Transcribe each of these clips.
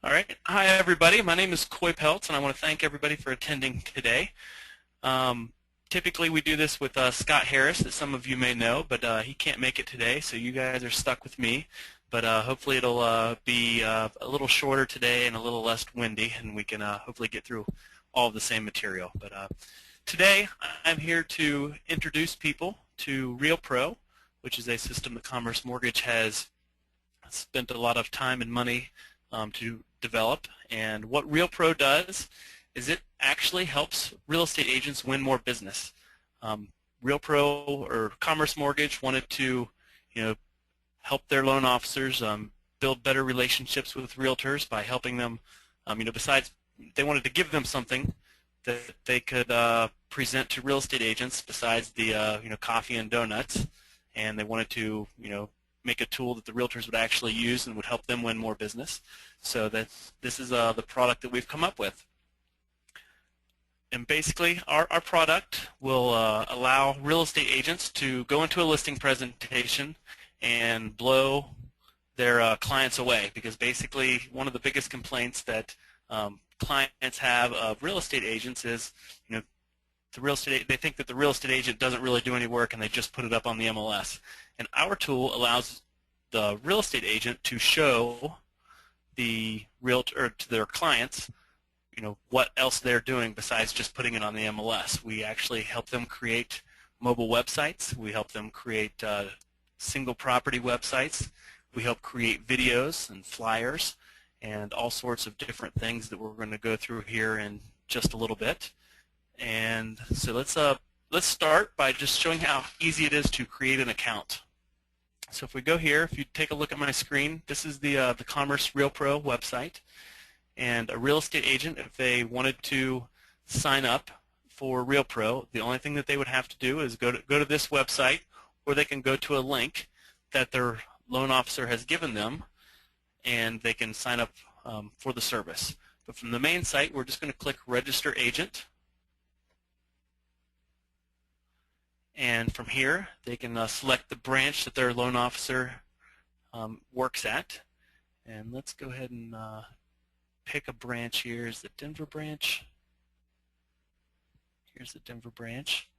All right. Hi, everybody. My name is Coy Peltz, and I want to thank everybody for attending today. Typically, we do this with Scott Harris, that some of you may know, but he can't make it today, so you guys are stuck with me. But hopefully it'll be a little shorter today and a little less windy, and we can hopefully get through all of the same material. But today, I'm here to introduce people to RealPRO, which is a system that Commerce Mortgage has spent a lot of time and money to develop. And what RealPRO does is it actually helps real estate agents win more business. RealPRO or Commerce Mortgage wanted to, help their loan officers build better relationships with realtors by helping them. Besides, they wanted to give them something that they could present to real estate agents besides the coffee and donuts, and they wanted to make a tool that the realtors would actually use and would help them win more business. So this is the product that we've come up with. And basically, our product will allow real estate agents to go into a listing presentation and blow their clients away, because basically one of the biggest complaints that clients have of real estate agents is, they think that the real estate agent doesn't really do any work and they just put it up on the MLS. And our tool allows the real estate agent to show the realtor to their clients, what else they're doing besides just putting it on the MLS. We actually help them create mobile websites. We help them create single property websites. We help create videos and flyers and all sorts of different things that we're going to go through here in just a little bit. And so let's start by just showing how easy it is to create an account. So if we go here, if you take a look at my screen, this is the Commerce RealPRO website. And a real estate agent, if they wanted to sign up for RealPRO, the only thing that they would have to do is go to this website, or they can go to a link that their loan officer has given them, and they can sign up for the service. But from the main site, we're just going to click Register Agent. And from here, they can select the branch that their loan officer works at. And let's go ahead and pick a branch here. Is the Denver branch. Here's the Denver branch.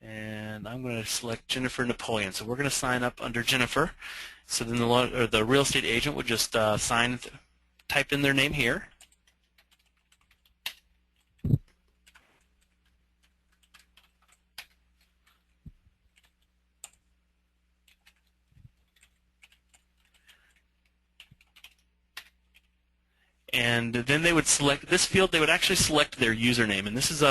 And I'm going to select Jennifer Napoleon. So we're going to sign up under Jennifer. So then the real estate agent would just type in their name here. And then they would select this field. They would actually select their username, and this is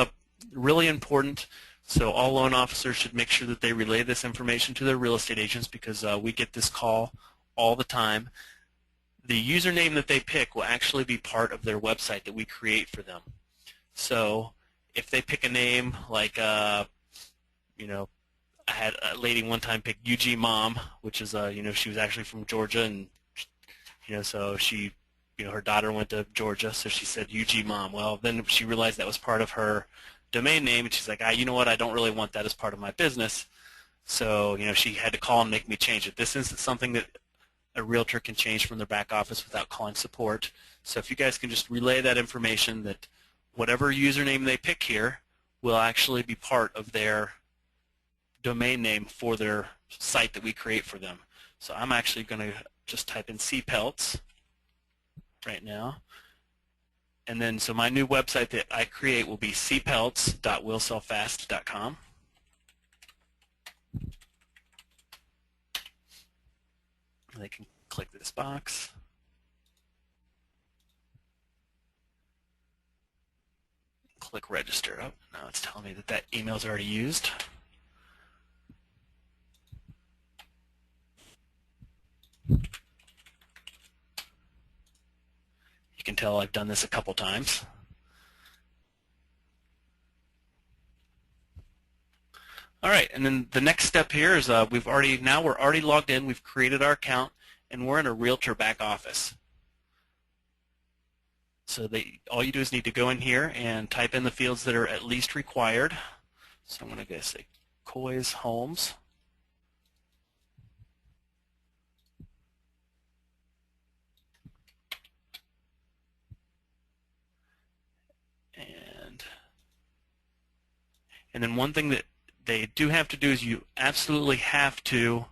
really important. So all loan officers should make sure that they relay this information to their real estate agents, because we get this call all the time. The username that they pick will actually be part of their website that we create for them. So if they pick a name like, I had a lady one time pick UG Mom, which is, she was actually from Georgia, and so she. Her daughter went to Georgia, so she said UG Mom. Well, then she realized that was part of her domain name, and she's like, you know what, I don't really want that as part of my business. So, she had to call and make me change it. This isn't something that a realtor can change from their back office without calling support. So if you guys can just relay that information, that whatever username they pick here will actually be part of their domain name for their site that we create for them. So I'm actually going to just type in CPeltz right now, and then so my new website that I create will be cpeltz.willsellfast.com. They can click this box, click register. Oh, now it's telling me that email is already used. You can tell I've done this a couple times. All right, and then the next step here is we're already logged in. We've created our account, and we're in a realtor back office. So all you do is need to go in here and type in the fields that are at least required. So I'm going to go say Coy's Homes. And then one thing that they do have to do is you absolutely have to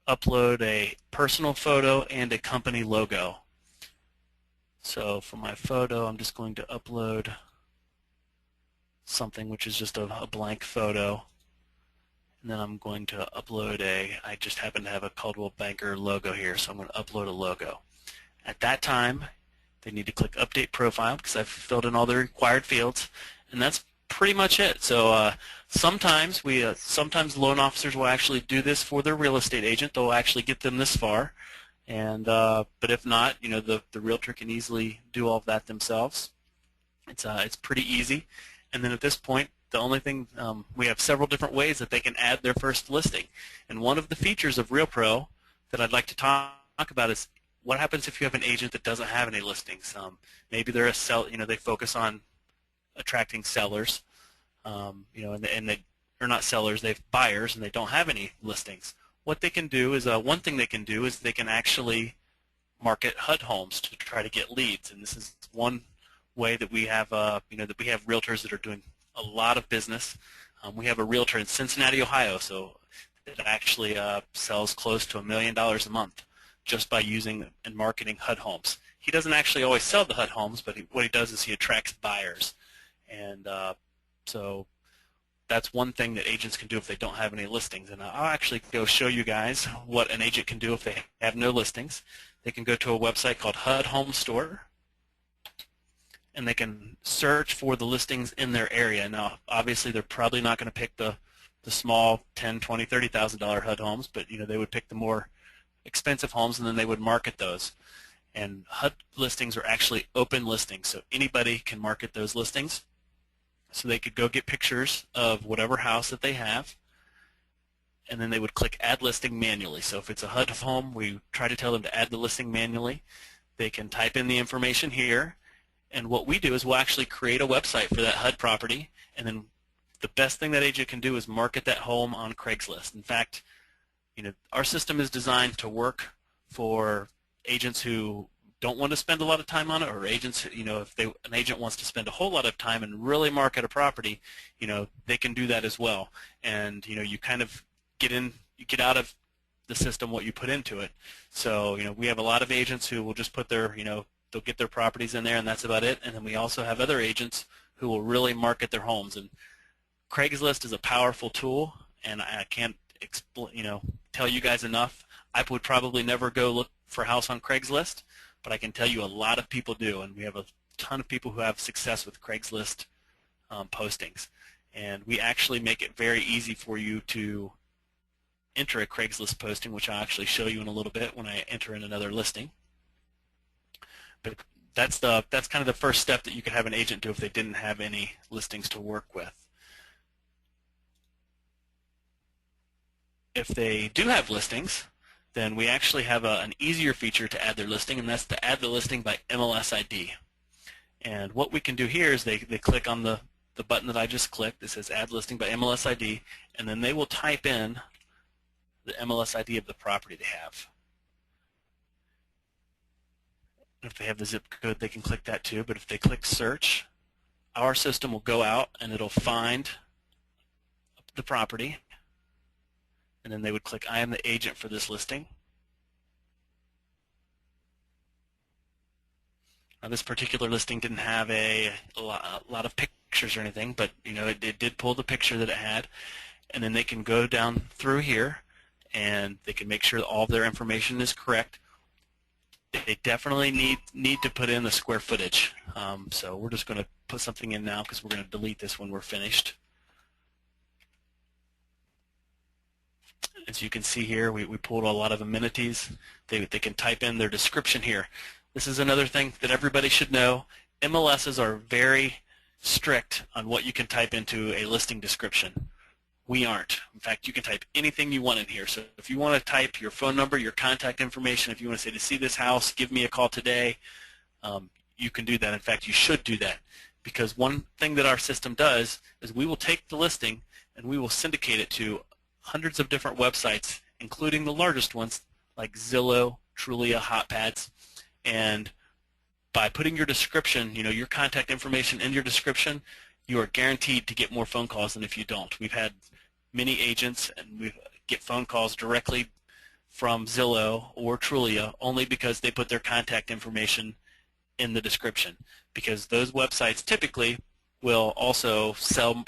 upload a personal photo and a company logo. So for my photo, I'm just going to upload something which is just a blank photo. And then I'm going to upload I just happen to have a Coldwell Banker logo here, so I'm going to upload a logo. At that time, they need to click Update Profile because I've filled in all the required fields, and that's pretty much it. So sometimes loan officers will actually do this for their real estate agent. They'll actually get them this far, and but if not, the realtor can easily do all of that themselves. It's pretty easy. And then at this point, the only thing, we have several different ways that they can add their first listing. And one of the features of RealPRO that I'd like to talk about is what happens if you have an agent that doesn't have any listings. Maybe they're they focus on attracting sellers, and they are not sellers, they have buyers, and they don't have any listings. What they can do is, one thing they can do is they can actually market HUD homes to try to get leads. And this is one way that we have, that we have realtors that are doing a lot of business. We have a realtor in Cincinnati, Ohio, so it actually sells close to $1 million a month just by using and marketing HUD homes. He doesn't actually always sell the HUD homes, but what he does is he attracts buyers. And so that's one thing that agents can do if they don't have any listings. And I'll actually go show you guys what an agent can do if they have no listings. They can go to a website called HUD Home Store, and they can search for the listings in their area. Now, obviously, they're probably not going to pick the small $10,000, $20,000, $30,000 HUD homes, but they would pick the more expensive homes, and then they would market those. And HUD listings are actually open listings, so anybody can market those listings. So they could go get pictures of whatever house that they have, and then they would click Add Listing manually. So if it's a HUD home, we try to tell them to add the listing manually. They can type in the information here, and what we do is we'll actually create a website for that HUD property, and then the best thing that agent can do is market that home on Craigslist. In fact, our system is designed to work for agents who don't want to spend a lot of time on it, or agents, if an agent wants to spend a whole lot of time and really market a property, they can do that as well. And you kind of you get out of the system what you put into it. So we have a lot of agents who will just put their, they'll get their properties in there, and that's about it. And then we also have other agents who will really market their homes. And Craigslist is a powerful tool, and I can't tell you guys enough. I would probably never go look for a house on Craigslist, but I can tell you a lot of people do, and we have a ton of people who have success with Craigslist postings. And we actually make it very easy for you to enter a Craigslist posting, which I'll actually show you in a little bit when I enter in another listing. But that's kind of the first step that you could have an agent do if they didn't have any listings to work with. If they do have listings, then we actually have an easier feature to add their listing, and that's to add the listing by MLS ID. And what we can do here is they click on the button that I just clicked that says Add Listing by MLS ID, and then they will type in the MLS ID of the property they have. If they have the zip code, they can click that too, but if they click Search, our system will go out and it'll find the property, and then they would click I am the agent for this listing. Now, this particular listing didn't have a lot of pictures or anything, but it did pull the picture that it had, and then they can go down through here and they can make sure that all of their information is correct. They definitely need to put in the square footage. So we're just going to put something in now because we're going to delete this when we're finished. As you can see here, we pulled a lot of amenities. They can type in their description here. This is another thing that everybody should know. MLSs are very strict on what you can type into a listing description. We aren't. In fact, you can type anything you want in here. So if you want to type your phone number, your contact information, if you want to say to see this house, give me a call today, you can do that. In fact, you should do that, because one thing that our system does is we will take the listing and we will syndicate it to hundreds of different websites, including the largest ones like Zillow, Trulia, HotPads. And by putting your description, your contact information in your description, you are guaranteed to get more phone calls than if you don't. We've had many agents, and we get phone calls directly from Zillow or Trulia only because they put their contact information in the description, because those websites typically will also sell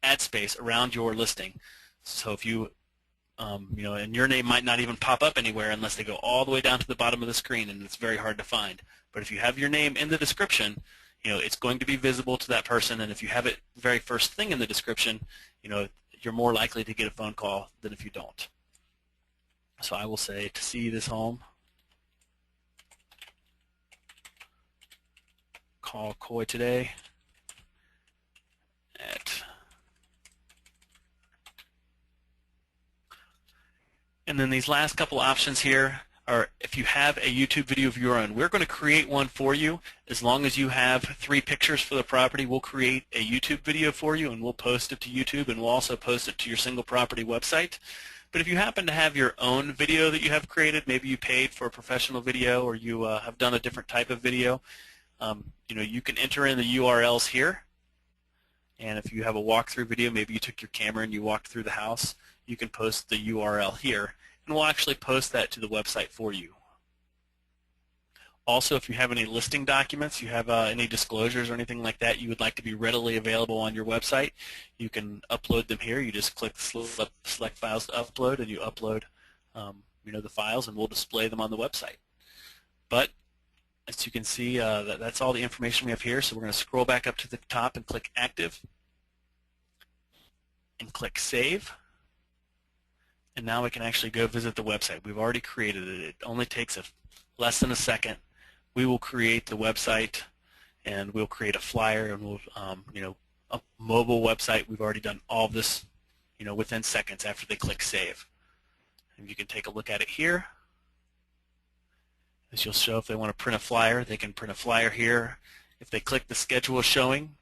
ad space around your listing. So if you, and your name might not even pop up anywhere unless they go all the way down to the bottom of the screen, and it's very hard to find. But if you have your name in the description, it's going to be visible to that person, and if you have it very first thing in the description, you're more likely to get a phone call than if you don't. So I will say, to see this home, call Coy today at, and then these last couple options here are if you have a YouTube video of your own. We're going to create one for you. As long as you have 3 pictures for the property, we'll create a YouTube video for you, and we'll post it to YouTube, and we'll also post it to your single property website. But if you happen to have your own video that you have created, maybe you paid for a professional video, or you have done a different type of video, you can enter in the URLs here. And if you have a walkthrough video, maybe you took your camera and you walked through the house, you can post the URL here, and we'll actually post that to the website for you. Also, if you have any listing documents, you have any disclosures or anything like that you would like to be readily available on your website, you can upload them here. You just click select files to upload, and you upload the files, and we'll display them on the website. But as you can see, that's all the information we have here. So we're going to scroll back up to the top and click Active, and click Save. And now we can actually go visit the website. We've already created it. It only takes less than a second. We will create the website, and we'll create a flyer, and we'll, a mobile website. We've already done all of this, within seconds after they click Save. And you can take a look at it here. This will show if they want to print a flyer, they can print a flyer here. If they click the schedule showing,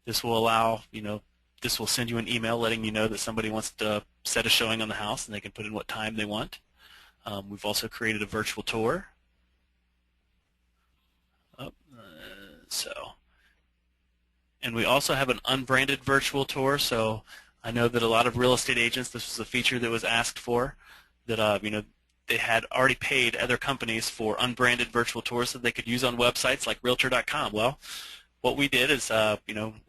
this will allow, this will send you an email letting you know that somebody wants to set a showing on the house, and they can put in what time they want. We've also created a virtual tour. And we also have an unbranded virtual tour. So I know that a lot of real estate agents, this was a feature that was asked for, that they had already paid other companies for unbranded virtual tours that they could use on websites like Realtor.com. Well, what we did is,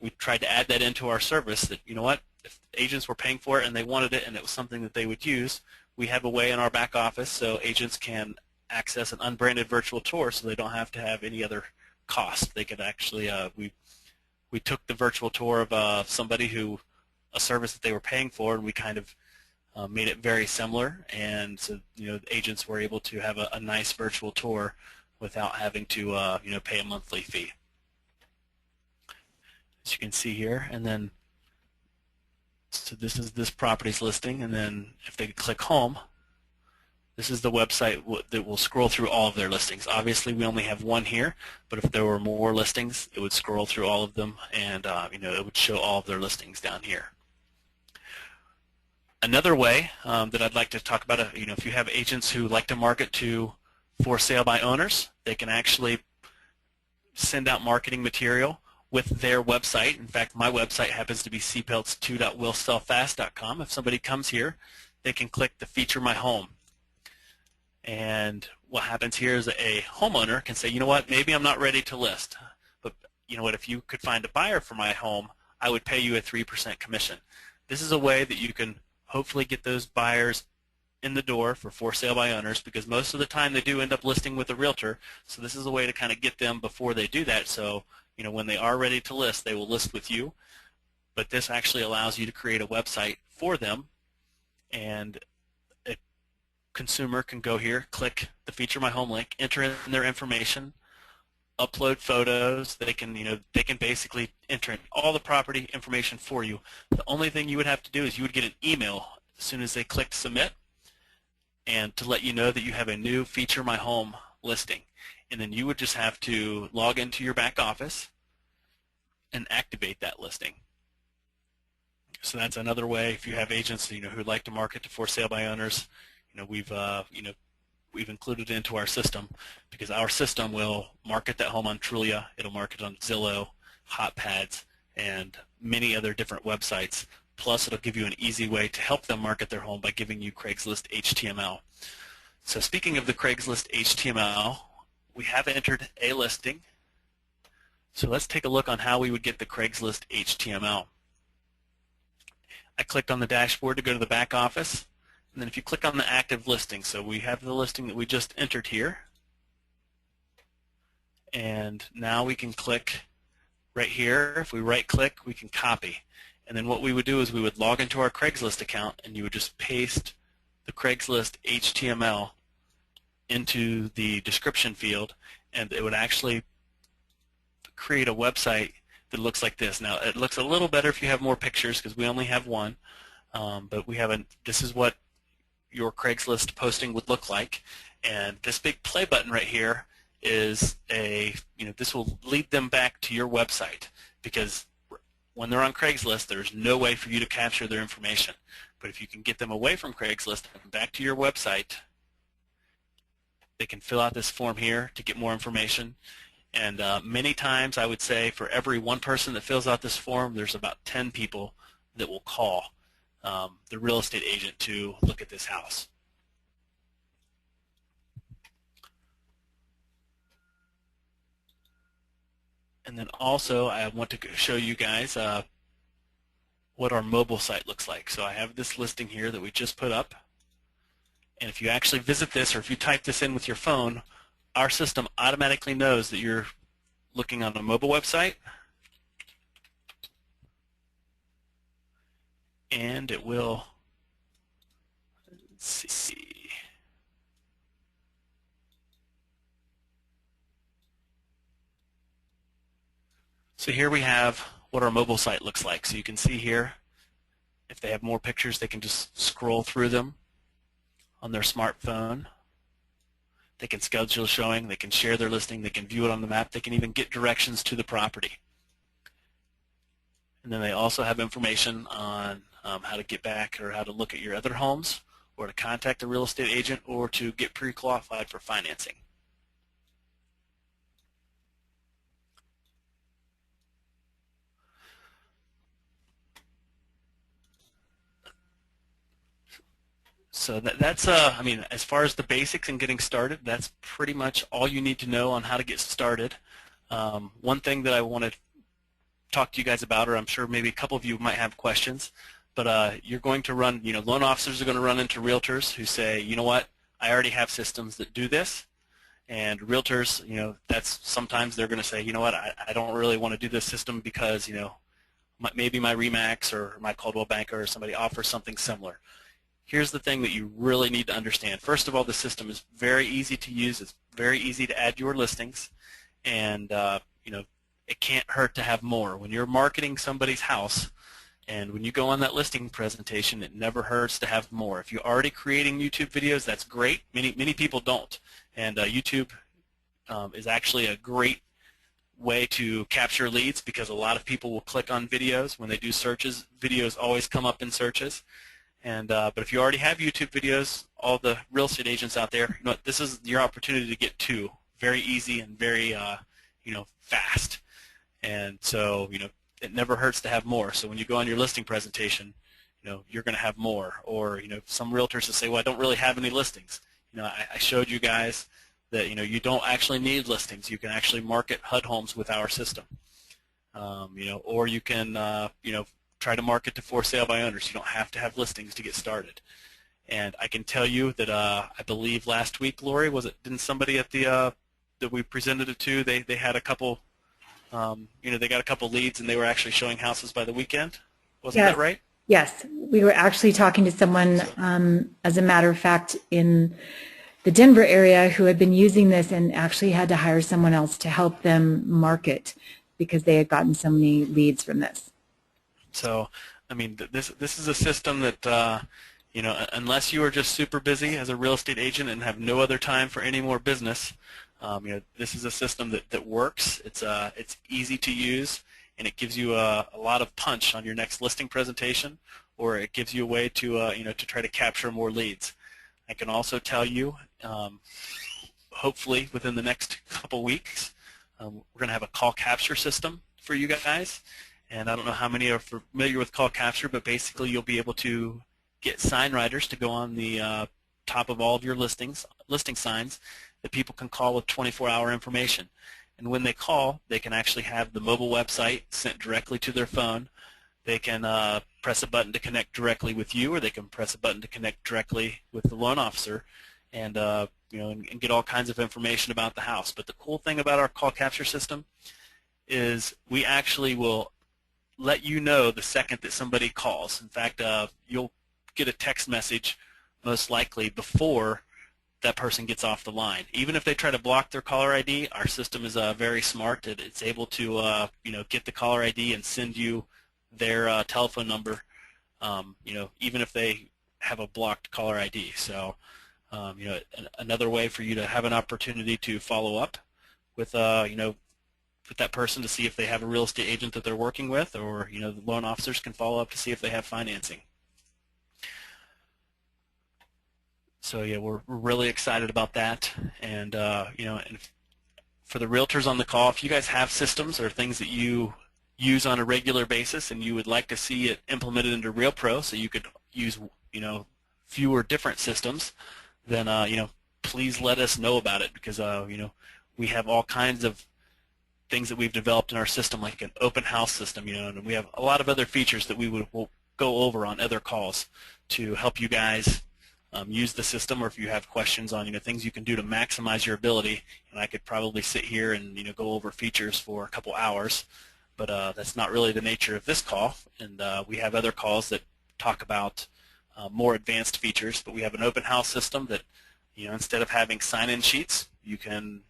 we tried to add that into our service. That if agents were paying for it and they wanted it, and it was something that they would use, we have a way in our back office so agents can access an unbranded virtual tour, so they don't have to have any other cost. They could actually, we took the virtual tour of a service that they were paying for, and we kind of made it very similar, and so agents were able to have a nice virtual tour without having to pay a monthly fee. As you can see here, and then so this is this property's listing, and then if they click Home, this is the website that will scroll through all of their listings. Obviously, we only have one here, but if there were more listings, it would scroll through all of them, and it would show all of their listings down here. Another way that I'd like to talk about, if you have agents who like to market to for sale by owners, they can actually send out marketing material with their website. In fact, my website happens to be cpelts2.willsellfast.com. If somebody comes here, they can click the Feature My Home. And what happens here is a homeowner can say, you know what, maybe I'm not ready to list, but you know what, if you could find a buyer for my home, I would pay you a 3% commission. This is a way that you can hopefully get those buyers in the door for sale by owners, because most of the time they do end up listing with a realtor. So this is a way to kind of get them before they do that. So when they are ready to list, they will list with you. But this actually allows you to create a website for them, and a consumer can go here, click the Feature My Home link, enter in their information, upload photos. They can basically enter in all the property information for you. The only thing you would have to do is you would get an email as soon as they click Submit, and to let you know that you have a new Feature My Home listing. And then you would just have to log into your back office and activate that listing. So that's another way. If you have agents who like to market to for sale by owners, we've included it into our system, because our system will market that home on Trulia, it'll market on Zillow, Hotpads, and many other different websites. Plus, it'll give you an easy way to help them market their home by giving you Craigslist HTML. So speaking of the Craigslist HTML, we have entered a listing. So let's take a look on how we would get the Craigslist HTML. I clicked on the dashboard to go to the back office, and then if you click on the active listing, so we have the listing that we just entered here, and now we can click right here. If we right click, we can copy, and then what we would do is we would log into our Craigslist account, and you would just paste the Craigslist HTML into the description field, and it would actually create a website that looks like this. Now it looks a little better if you have more pictures because we only have one, but we have this is what your Craigslist posting would look like, and this big play button right here is this will lead them back to your website, because when they're on Craigslist there's no way for you to capture their information. But if you can get them away from Craigslist and back to your website, they can fill out this form here to get more information. And many times, I would say, for every one person that fills out this form, there's about 10 people that will call the real estate agent to look at this house. And then also, I want to show you guys what our mobile site looks like. So I have this listing here that we just put up. And if you actually visit this, or if you type this in with your phone, our system automatically knows that you're looking on a mobile website, and it will, let's see, so here we have what our mobile site looks like. So you can see here, if they have more pictures, they can just scroll through them on their smartphone. They can schedule showing, they can share their listing, they can view it on the map, they can even get directions to the property. And then they also have information on how to get back or how to look at your other homes, or to contact a real estate agent, or to get pre-qualified for financing. So that's I mean, as far as the basics and getting started, that's pretty much all you need to know on how to get started. One thing that I want to talk to you guys about, or I'm sure maybe a couple of you might have questions, but you're going to run, loan officers are going to run into realtors who say, you know what, I already have systems that do this. And realtors, that's sometimes they're going to say, you know what, I don't really want to do this system because, maybe my RE/MAX or my Coldwell Banker or somebody offers something similar. Here's the thing that you really need to understand. First of all, the system is very easy to use. It's very easy to add your listings, and it can't hurt to have more. When you're marketing somebody's house, and when you go on that listing presentation, it never hurts to have more. If you're already creating YouTube videos, that's great. Many people don't, and YouTube is actually a great way to capture leads, because a lot of people will click on videos when they do searches. Videos always come up in searches. And but if you already have YouTube videos, all the real estate agents out there, this is your opportunity to get two, very easy and very fast. And so it never hurts to have more. So when you go on your listing presentation, you're going to have more. Or some realtors will say, well, I don't really have any listings. I showed you guys that you don't actually need listings. You can actually market HUD homes with our system. Or you can try to market to for sale by owners. You don't have to have listings to get started. And I can tell you that I believe last week, Lori, didn't somebody at the that we presented it to, they had a couple, they got a couple leads, and they were actually showing houses by the weekend. Wasn't that right? Yes, we were actually talking to someone, as a matter of fact, in the Denver area who had been using this and actually had to hire someone else to help them market because they had gotten so many leads from this. So, I mean, this is a system that, unless you are just super busy as a real estate agent and have no other time for any more business, this is a system that works. It's easy to use, and it gives you a lot of punch on your next listing presentation, or it gives you a way to to try to capture more leads. I can also tell you, hopefully within the next couple weeks, we're going to have a call capture system for you guys. And I don't know how many are familiar with call capture, but basically you'll be able to get sign writers to go on the top of all of your listing signs that people can call with 24-hour information. And when they call, they can actually have the mobile website sent directly to their phone. They can press a button to connect directly with you, or they can press a button to connect directly with the loan officer, and and get all kinds of information about the house. But the cool thing about our call capture system is we actually will let you know the second that somebody calls. In fact, you'll get a text message most likely before that person gets off the line. Even if they try to block their caller ID, our system is very smart. It's able to get the caller ID and send you their telephone number, even if they have a blocked caller ID. So, another way for you to have an opportunity to follow up with with that person to see if they have a real estate agent that they're working with, or the loan officers can follow up to see if they have financing. So yeah, we're really excited about that, and and for the realtors on the call, if you guys have systems or things that you use on a regular basis and you would like to see it implemented into RealPRO so you could use fewer different systems, then please let us know about it, because we have all kinds of things that we've developed in our system, like an open house system, and we have a lot of other features that will go over on other calls to help you guys use the system, or if you have questions on things you can do to maximize your ability. And I could probably sit here and go over features for a couple hours, but that's not really the nature of this call. And we have other calls that talk about more advanced features, but we have an open house system that instead of having sign-in sheets, you can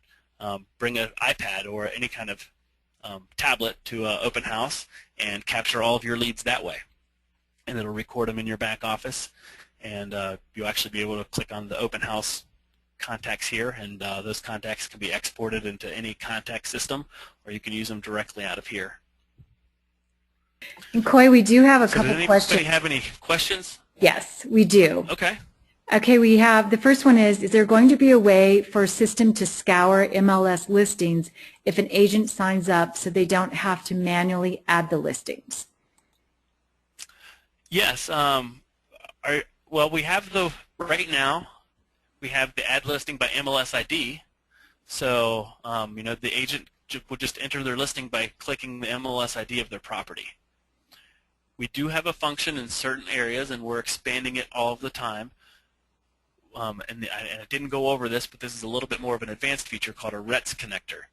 bring an iPad or any kind of tablet to an open house and capture all of your leads that way, and it'll record them in your back office. And you'll actually be able to click on the open house contacts here, and those contacts can be exported into any contact system, or you can use them directly out of here. And Coy, we do have a couple questions. Does anybody have any questions? Yes, we do. Okay. Okay, we have, the first one is there going to be a way for a system to scour MLS listings if an agent signs up so they don't have to manually add the listings? Yes. Well, we have right now, we have the add listing by MLS ID. So, the agent will just enter their listing by clicking the MLS ID of their property. We do have a function in certain areas, and we're expanding it all of the time. And I didn't go over this, but this is a little bit more of an advanced feature called a RETS connector.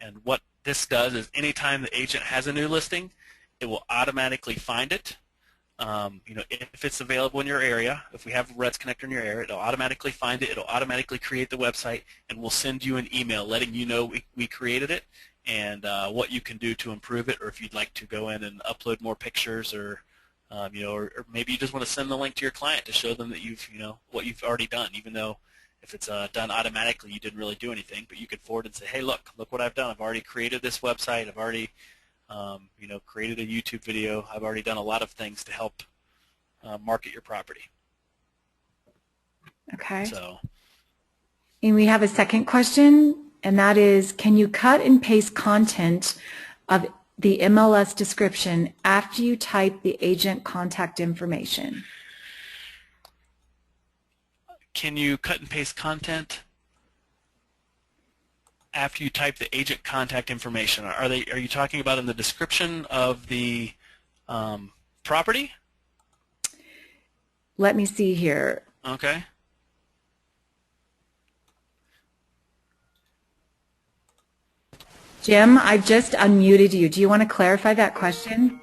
And what this does is anytime the agent has a new listing, it will automatically find it. If it's available in your area, if we have a RETS connector in your area, it'll automatically find it, it'll automatically create the website, and we'll send you an email letting you know we created it and what you can do to improve it, or if you'd like to go in and upload more pictures, or or maybe you just want to send the link to your client to show them that you've what you've already done, even though if it's done automatically you didn't really do anything, but you could forward and say, hey, look what I've done. I've already created this website. I've already created a YouTube video. I've already done a lot of things to help market your property. Okay. So. And we have a second question, and that is, can you cut and paste content of the MLS description after you type the agent contact information? Can you cut and paste content after you type the agent contact information? Are you talking about in the description of the property? Let me see here. Okay. Jim, I just unmuted you. Do you want to clarify that question?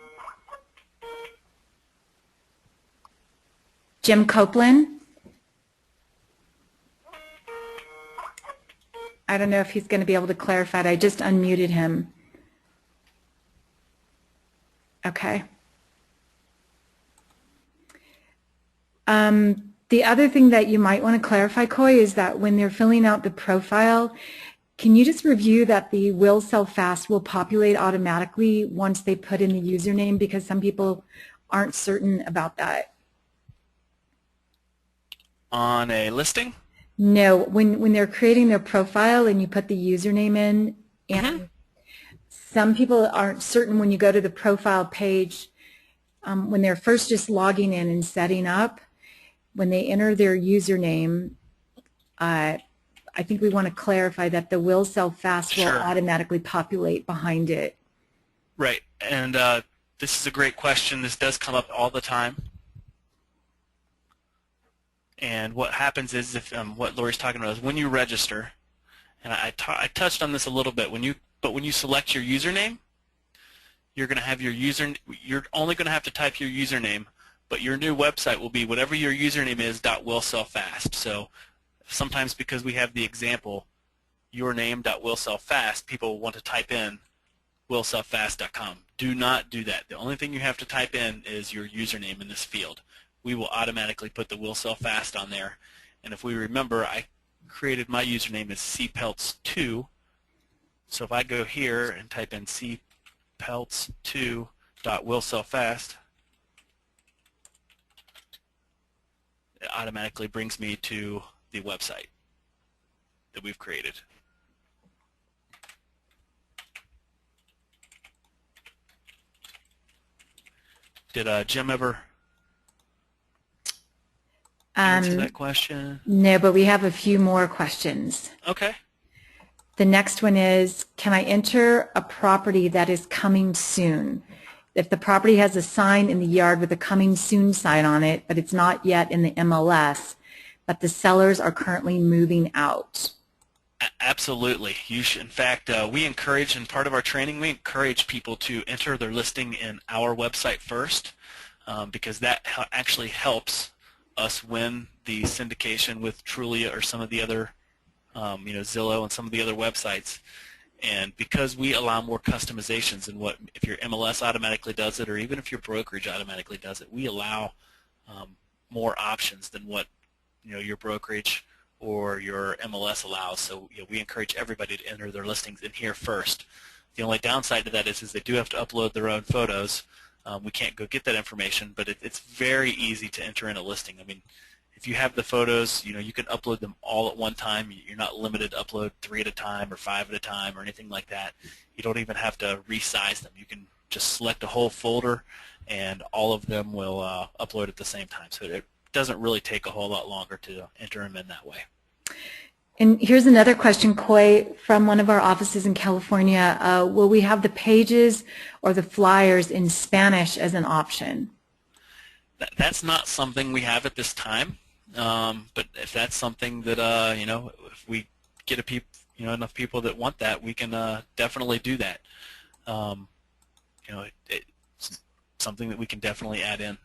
Jim Copeland? I don't know if he's going to be able to clarify it. I just unmuted him. Okay. The other thing that you might want to clarify, Coy, is that when they're filling out the profile, can you just review that the will sell fast will populate automatically once they put in the username, because some people aren't certain about that? On a listing? No, when they're creating their profile and you put the username in, and some people aren't certain when you go to the profile page, when they're first just logging in and setting up, when they enter their username, I think we want to clarify that the will sell fast will Sure. automatically populate behind it. Right. And this is a great question. This does come up all the time. And what happens is, if what Lori's talking about is when you register, and I touched on this a little bit. But when you select your username, you're going to have your You're only going to have to type your username, but your new website will be whatever your username is. .willsellfast. So sometimes because we have the example, your name .willsellfast, people want to type in willsellfast.com. Do not do that. The only thing you have to type in is your username in this field. We will automatically put the will sell fast on there. And if we remember, I created my username as cpelts2. So if I go here and type in cpelts2.willsellfast, it automatically brings me to the website that we've created. Did Jim ever answer that question? No, but we have a few more questions. Okay. The next one is, can I enter a property that is coming soon? If the property has a sign in the yard with a coming soon sign on it, but it's not yet in the MLS, but the sellers are currently moving out. Absolutely. You should. In fact, we encourage, in part of our training, we encourage people to enter their listing in our website first, because that actually helps us win the syndication with Trulia or some of the other, Zillow and some of the other websites. And because we allow more customizations than what if your MLS automatically does it, or even if your brokerage automatically does it, we allow more options than what your brokerage or your MLS allows. So we encourage everybody to enter their listings in here first. The only downside to that is they do have to upload their own photos. We can't go get that information, but it's very easy to enter in a listing. I mean, if you have the photos, you can upload them all at one time. You're not limited to upload 3 at a time or 5 at a time or anything like that. You don't even have to resize them. You can just select a whole folder, and all of them will upload at the same time. So it doesn't really take a whole lot longer to enter them in that way. And here's another question, Coy, from one of our offices in California. Will we have the pages or the flyers in Spanish as an option? That's not something we have at this time. But if that's something that if we get enough people that want that, we can definitely do that. It's something that we can definitely add in.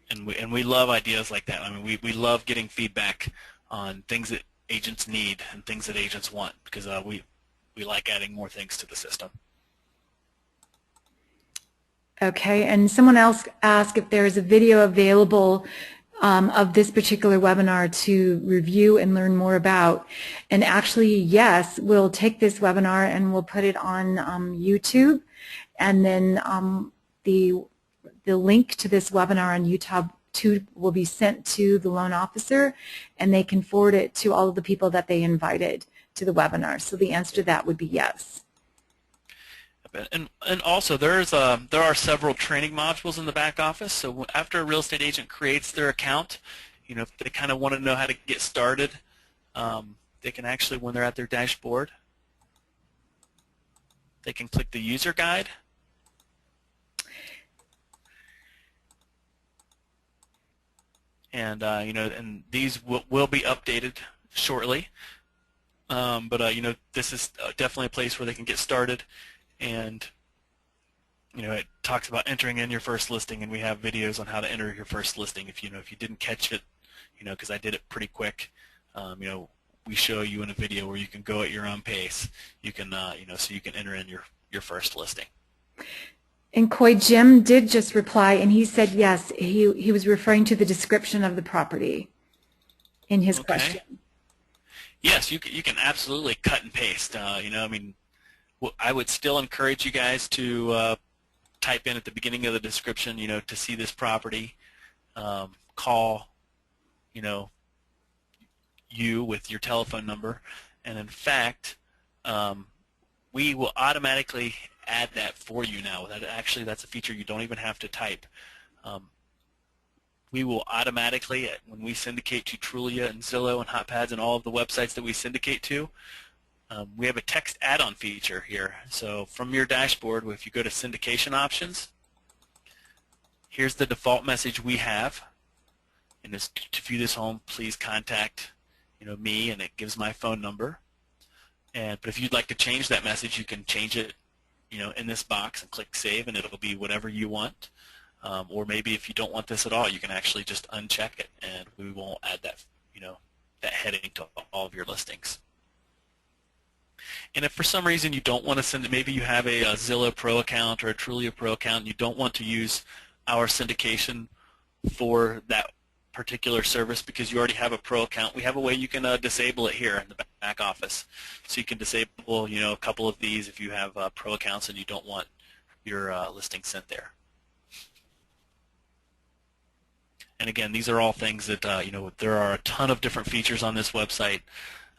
And we love ideas like that. I mean, we love getting feedback on things that agents need and things that agents want, because we like adding more things to the system. Okay, and someone else asked if there is a video available of this particular webinar to review and learn more about. And actually, yes, we'll take this webinar and we'll put it on YouTube, and then the link to this webinar on YouTube will be sent to the loan officer, and they can forward it to all of the people that they invited to the webinar. So the answer to that would be yes. And also there are several training modules in the back office. So after a real estate agent creates their account, if they kind of want to know how to get started, they can actually, when they're at their dashboard, they can click the user guide. And and these will be updated shortly. But this is definitely a place where they can get started. And it talks about entering in your first listing, and we have videos on how to enter your first listing. If you didn't catch it, because I did it pretty quick, we show you in a video where you can go at your own pace. You can so you can enter in your first listing. And Coy, Jim did just reply, and he said yes. He was referring to the description of the property in his question. Yes, you can absolutely cut and paste. I mean, I would still encourage you guys to type in at the beginning of the description, to see this property, call, you with your telephone number, and in fact, we will automatically add that for you now. Actually, that's a feature you don't even have to type. We will automatically, when we syndicate to Trulia and Zillow and HotPads and all of the websites that we syndicate to, we have a text add-on feature here. So from your dashboard, if you go to syndication options, here's the default message we have. And this, to view this home, please contact me, and it gives my phone number. But if you'd like to change that message, you can change it in this box and click Save, and it'll be whatever you want. Or maybe if you don't want this at all, you can actually just uncheck it, and we won't add that that heading to all of your listings. And if for some reason you don't want to send it, maybe you have a Zillow Pro account or a Trulia Pro account, and you don't want to use our syndication for that particular service because you already have a Pro account, we have a way you can disable it here in the back office. So you can disable a couple of these if you have Pro accounts and you don't want your listing sent there. And again, these are all things that there are a ton of different features on this website,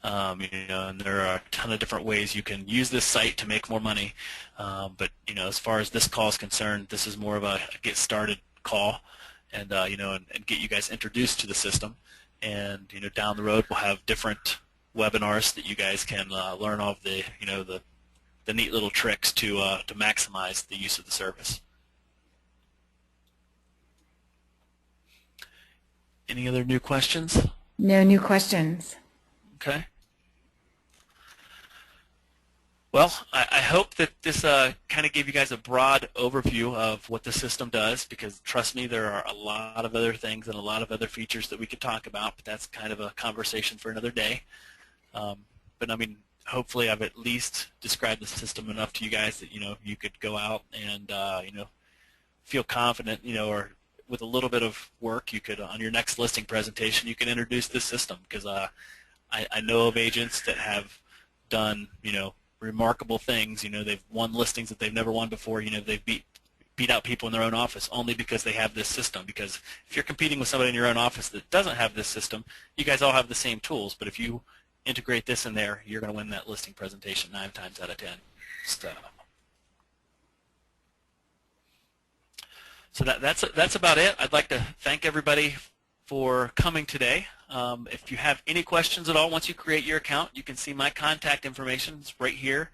and there are a ton of different ways you can use this site to make more money. But as far as this call is concerned, this is more of a get started call, and and get you guys introduced to the system. And down the road we'll have different webinars that you guys can learn all of the the neat little tricks to maximize the use of the service. Any other new questions? No new questions. Okay. Well, I hope that this kind of gave you guys a broad overview of what the system does, because trust me, there are a lot of other things and a lot of other features that we could talk about, but that's kind of a conversation for another day. But I mean, hopefully I've at least described the system enough to you guys that you could go out and feel confident, or with a little bit of work, you could on your next listing presentation you can introduce this system, because I know of agents that have done remarkable things. They've won listings that they've never won before. They've beat out people in their own office only because they have this system. Because if you're competing with somebody in your own office that doesn't have this system, you guys all have the same tools. But if you integrate this in there, you're going to win that listing presentation 9 times out of 10. So that's about it. I'd like to thank everybody for coming today. If you have any questions at all, once you create your account, you can see my contact information. It's right here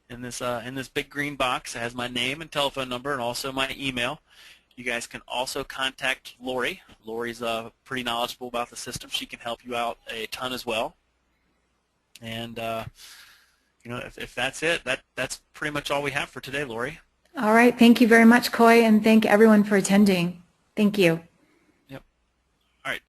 in this big green box. It has my name and telephone number and also my email. You guys can also contact Lori. Lori's pretty knowledgeable about the system. She can help you out a ton as well. And if that's it, that's pretty much all we have for today, Lori. All right. Thank you very much, Coy, and thank everyone for attending. Thank you.